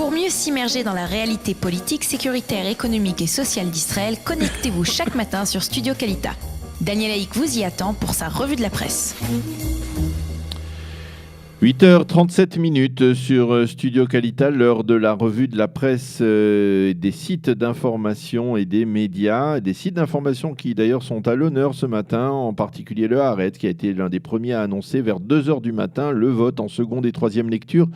Pour mieux s'immerger dans la réalité politique, sécuritaire, économique et sociale d'Israël, connectez-vous chaque matin sur Studio Kalita. Daniel Haïk vous y attend pour sa revue de la presse. 8h37 sur Studio Kalita, l'heure de la revue de la presse des sites d'information et des médias. Des sites d'information qui d'ailleurs sont à l'honneur ce matin, en particulier le Haaretz qui a été l'un des premiers à annoncer vers 2h du matin le vote en seconde et troisième lecture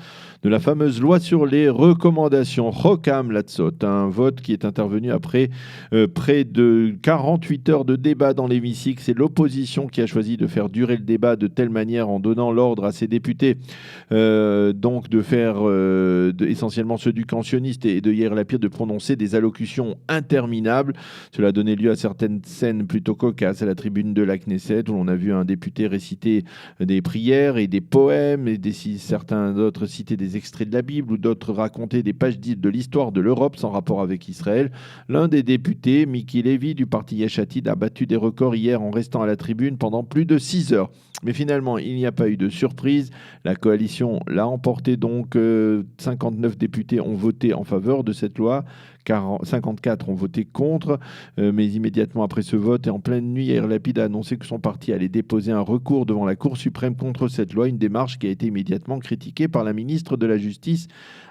de la fameuse loi sur les recommandations Chok Hamlatzot, un vote qui est intervenu après près de 48 heures de débat dans l'hémicycle. C'est l'opposition qui a choisi de faire durer le débat de telle manière en donnant l'ordre à ses députés donc de faire essentiellement ceux du camp sioniste et de Yair Lapid de prononcer des allocutions interminables. Cela a donné lieu à certaines scènes plutôt cocasses à la tribune de la Knesset où l'on a vu un député réciter des prières et des poèmes et certains d'autres citer des extraits de la Bible ou d'autres raconter des pages dites de l'histoire de l'Europe sans rapport avec Israël. L'un des députés, Miki Levy du parti Yesh Atid, a battu des records hier en restant à la tribune pendant plus de 6 heures. Mais finalement, il n'y a pas eu de surprise. La coalition l'a emporté, donc 59 députés ont voté en faveur de cette loi, 54 ont voté contre, mais immédiatement après ce vote et en pleine nuit, Yair Lapid a annoncé que son parti allait déposer un recours devant la Cour suprême contre cette loi, une démarche qui a été immédiatement critiquée par la ministre de la Justice,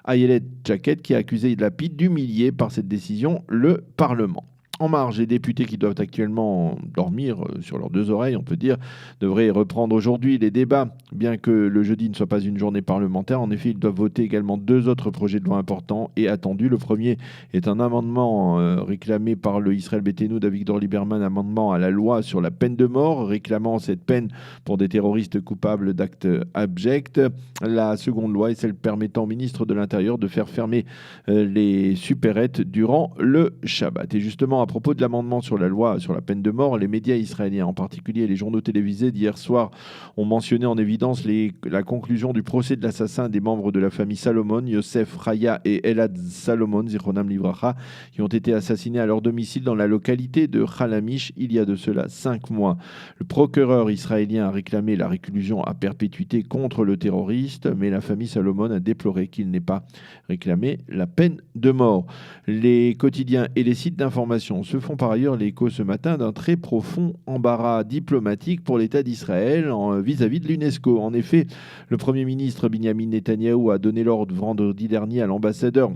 Ayelet Shaked, qui a accusé Lapid d'humilier par cette décision le Parlement. En marge, les députés qui doivent actuellement dormir sur leurs deux oreilles, on peut dire, devraient reprendre aujourd'hui les débats, bien que le jeudi ne soit pas une journée parlementaire. En effet, ils doivent voter également deux autres projets de loi importants et attendus. Le premier est un amendement réclamé par le Israël Beiteinu d'Avigdor Lieberman, amendement à la loi sur la peine de mort, réclamant cette peine pour des terroristes coupables d'actes abjects. La seconde loi est celle permettant au ministre de l'Intérieur de faire fermer les supérettes durant le Shabbat. Et justement, à propos de l'amendement sur la loi sur la peine de mort, les médias israéliens, en particulier les journaux télévisés d'hier soir, ont mentionné en évidence la conclusion du procès de l'assassin des membres de la famille Salomon, Yosef Raya et Elad Salomon, Zichronam Livracha, qui ont été assassinés à leur domicile dans la localité de Khalamish il y a de cela 5 mois. Le procureur israélien a réclamé la réclusion à perpétuité contre le terroriste, mais la famille Salomon a déploré qu'il n'ait pas réclamé la peine de mort. Les quotidiens et les sites d'information se font par ailleurs l'écho ce matin d'un très profond embarras diplomatique pour l'État d'Israël vis-à-vis de l'UNESCO. En effet, le Premier ministre Binyamin Netanyahou a donné l'ordre vendredi dernier à l'ambassadeur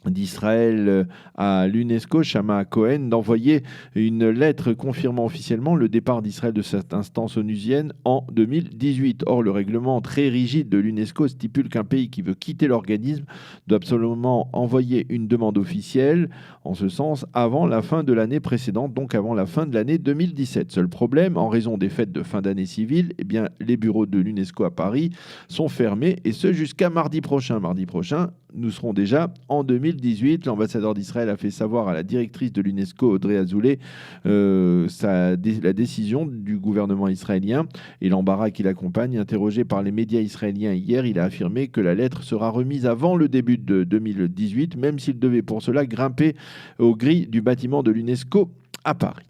d'Israël à l'UNESCO, Shama Cohen, d'envoyer une lettre confirmant officiellement le départ d'Israël de cette instance onusienne en 2018. Or, le règlement très rigide de l'UNESCO stipule qu'un pays qui veut quitter l'organisme doit absolument envoyer une demande officielle en ce sens avant la fin de l'année précédente, donc avant la fin de l'année 2017. Seul problème, en raison des fêtes de fin d'année civile, eh bien, les bureaux de l'UNESCO à Paris sont fermés et ce jusqu'à mardi prochain. Mardi prochain, nous serons déjà en 2018. L'ambassadeur d'Israël a fait savoir à la directrice de l'UNESCO, Audrey Azoulay, la décision du gouvernement israélien et l'embarras qui l'accompagne. Interrogé par les médias israéliens hier, il a affirmé que la lettre sera remise avant le début de 2018, même s'il devait pour cela grimper aux grilles du bâtiment de l'UNESCO à Paris.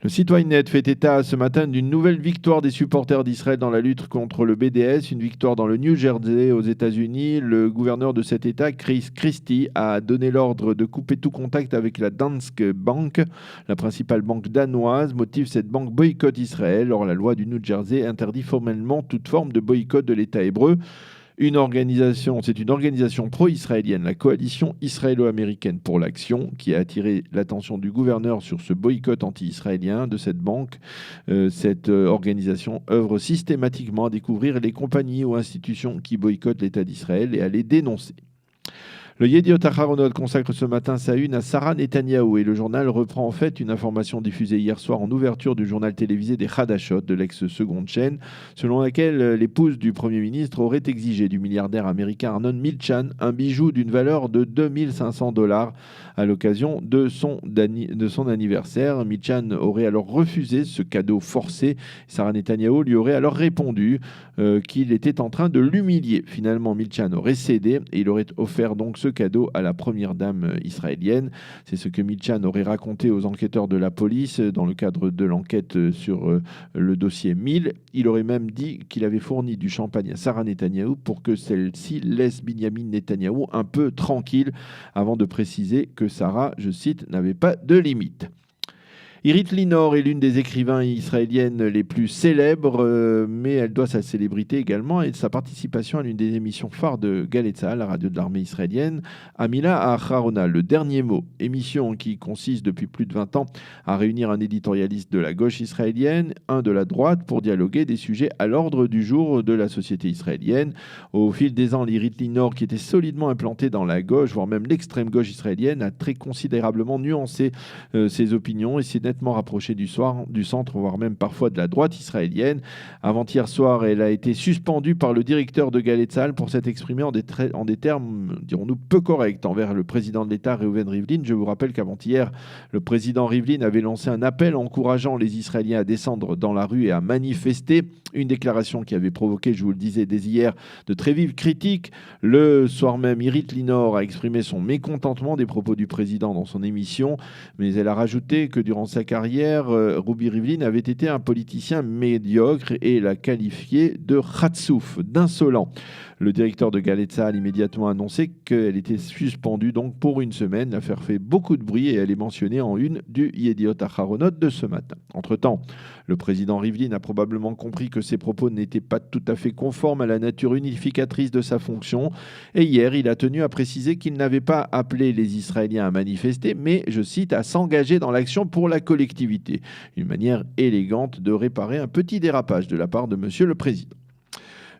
Le site Ynet fait état ce matin d'une nouvelle victoire des supporters d'Israël dans la lutte contre le BDS, une victoire dans le New Jersey aux États-Unis. Le gouverneur de cet État, Chris Christie, a donné l'ordre de couper tout contact avec la Danske Bank, la principale banque danoise. Motif, cette banque boycotte Israël. Or, la loi du New Jersey interdit formellement toute forme de boycott de l'État hébreu. C'est une organisation pro-israélienne, la coalition israélo-américaine pour l'action, qui a attiré l'attention du gouverneur sur ce boycott anti-israélien de cette banque. Cette organisation œuvre systématiquement à découvrir les compagnies ou institutions qui boycottent l'État d'Israël et à les dénoncer. Le Yediot Aharonot consacre ce matin sa une à Sarah Netanyahou et le journal reprend en fait une information diffusée hier soir en ouverture du journal télévisé des Hadashot de l'ex-seconde chaîne, selon laquelle l'épouse du Premier ministre aurait exigé du milliardaire américain Arnon Milchan un bijou d'une valeur de $2 500 à l'occasion de son anniversaire. Milchan aurait alors refusé ce cadeau forcé. Sarah Netanyahou lui aurait alors répondu qu'il était en train de l'humilier. Finalement, Milchan aurait cédé et il aurait offert donc ce cadeau à la première dame israélienne. C'est ce que Milchan aurait raconté aux enquêteurs de la police dans le cadre de l'enquête sur le dossier 1000. Il aurait même dit qu'il avait fourni du champagne à Sarah Netanyahou pour que celle-ci laisse Binyamin Netanyahou un peu tranquille, avant de préciser que Sarah, je cite, n'avait pas de limite. Irit Linor est l'une des écrivains israéliennes les plus célèbres, mais elle doit sa célébrité également et sa participation à l'une des émissions phares de Galei Tzahal, la radio de l'armée israélienne, Amila Acharona, le dernier mot, émission qui consiste depuis plus de 20 ans à réunir un éditorialiste de la gauche israélienne, un de la droite, pour dialoguer des sujets à l'ordre du jour de la société israélienne. Au fil des ans, l'Irit Linor, qui était solidement implantée dans la gauche, voire même l'extrême gauche israélienne, a très considérablement nuancé ses opinions et s'est rapprochée du centre, voire même parfois de la droite israélienne. Avant-hier soir, elle a été suspendue par le directeur de Galei Tzahal pour s'être exprimée en des termes, dirons-nous, peu corrects envers le président de l'État, Reuven Rivlin. Je vous rappelle qu'avant-hier, le président Rivlin avait lancé un appel encourageant les Israéliens à descendre dans la rue et à manifester. Une déclaration qui avait provoqué, je vous le disais dès hier, de très vives critiques. Le soir même, Irit Linor a exprimé son mécontentement des propos du président dans son émission, mais elle a rajouté que durant sa carrière, Roubi Rivlin avait été un politicien médiocre et l'a qualifié de khatsouf, d'insolent. Le directeur de Galei Tzahal a immédiatement annoncé qu'elle était suspendue donc pour une semaine. L'affaire fait beaucoup de bruit et elle est mentionnée en une du Yediot Aharonot de ce matin. Entre-temps, le président Rivlin a probablement compris que ses propos n'étaient pas tout à fait conformes à la nature unificatrice de sa fonction. Et hier, il a tenu à préciser qu'il n'avait pas appelé les Israéliens à manifester, mais, je cite, à s'engager dans l'action pour la collectivité. Une manière élégante de réparer un petit dérapage de la part de Monsieur le Président.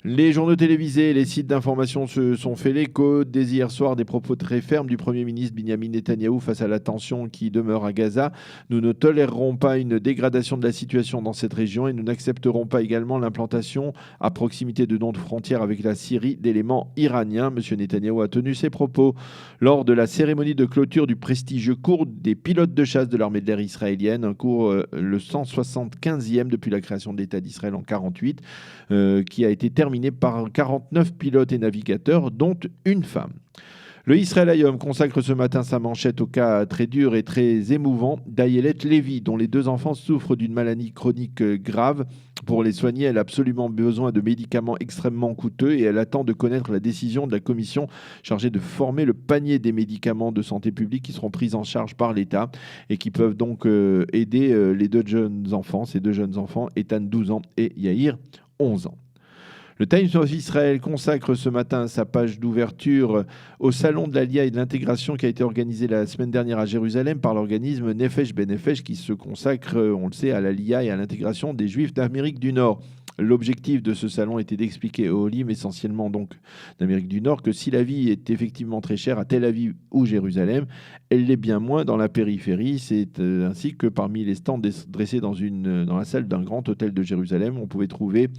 Les journaux télévisés et les sites d'information se sont fait l'écho dès hier soir des propos très fermes du Premier ministre Binyamin Netanyahou face à la tension qui demeure à Gaza. Nous ne tolérerons pas une dégradation de la situation dans cette région et nous n'accepterons pas également l'implantation à proximité de notre frontière avec la Syrie d'éléments iraniens. M. Netanyahou a tenu ses propos lors de la cérémonie de clôture du prestigieux cours des pilotes de chasse de l'armée de l'air israélienne, un cours le 175e depuis la création de l'État d'Israël en 1948, qui a été terminé par 49 pilotes et navigateurs, dont une femme. Le Israël Hayom consacre ce matin sa manchette au cas très dur et très émouvant d'Ayelet Lévi, dont les 2 enfants souffrent d'une maladie chronique grave. Pour les soigner, elle a absolument besoin de médicaments extrêmement coûteux et elle attend de connaître la décision de la commission chargée de former le panier des médicaments de santé publique qui seront pris en charge par l'État et qui peuvent donc aider les 2 jeunes enfants, ces 2 jeunes enfants, Ethan 12 ans et Yair 11 ans. Le Times of Israel consacre ce matin sa page d'ouverture au Salon de l'Alia et de l'intégration qui a été organisé la semaine dernière à Jérusalem par l'organisme Nefesh Benefesh qui se consacre, on le sait, à l'Alia et à l'intégration des Juifs d'Amérique du Nord. L'objectif de ce salon était d'expliquer aux Olim, essentiellement donc d'Amérique du Nord, que si la vie est effectivement très chère à Tel Aviv ou Jérusalem, elle l'est bien moins dans la périphérie. C'est ainsi que parmi les stands dressés dans la salle d'un grand hôtel de Jérusalem, on pouvait trouver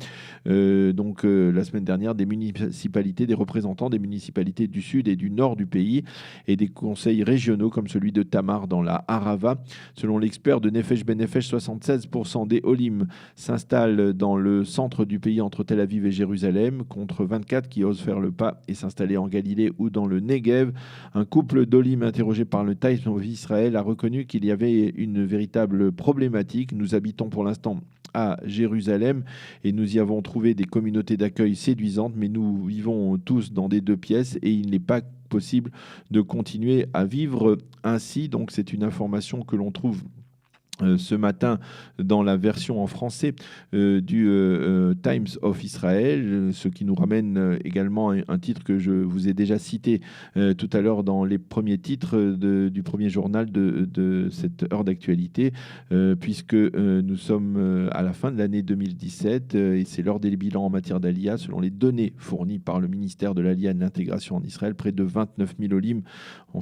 la semaine dernière des municipalités, des représentants des municipalités du sud et du nord du pays et des conseils régionaux comme celui de Tamar dans la Harava. Selon l'expert de Nefesh Benefesh, 76% des Olim s'installent dans le centre du pays entre Tel Aviv et Jérusalem, contre 24 qui osent faire le pas et s'installer en Galilée ou dans le Negev. Un couple d'Olim interrogé par le Times of Israel a reconnu qu'il y avait une véritable problématique. Nous habitons pour l'instant à Jérusalem et nous y avons trouvé des communautés d'accueil séduisantes, mais nous vivons tous dans des 2 pièces et il n'est pas possible de continuer à vivre ainsi. Donc c'est une information que l'on trouve ce matin dans la version en français du Times of Israel, ce qui nous ramène également à un titre que je vous ai déjà cité tout à l'heure dans les premiers titres du premier journal de cette heure d'actualité, puisque nous sommes à la fin de l'année 2017 et c'est l'heure des bilans en matière d'Aliyah. Selon les données fournies par le ministère de l'Aliyah et de l'intégration en Israël, près de 29 000 Olim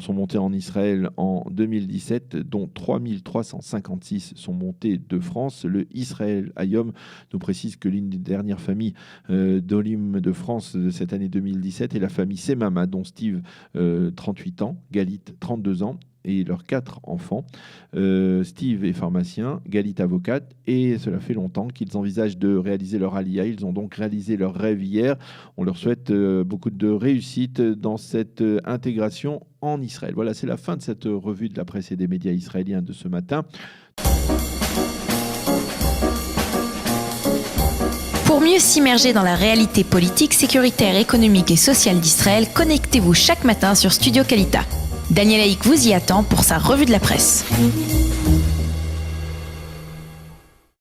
sont montés en Israël en 2017, dont 3 356 sont montés de France. Le Israël Hayom nous précise que l'une des dernières familles d'Olim de France de cette année 2017 est la famille Semama, dont Steve, 38 ans, Galit, 32 ans, et leurs 4 enfants. Steve est pharmacien, Galit avocate, et cela fait longtemps qu'ils envisagent de réaliser leur Aliyah. Ils ont donc réalisé leur rêve hier. On leur souhaite beaucoup de réussite dans cette intégration en Israël. Voilà, c'est la fin de cette revue de la presse et des médias israéliens de ce matin. Pour mieux s'immerger dans la réalité politique, sécuritaire, économique et sociale d'Israël, connectez-vous chaque matin sur Studio Kalita. Daniel Haïk vous y attend pour sa revue de la presse.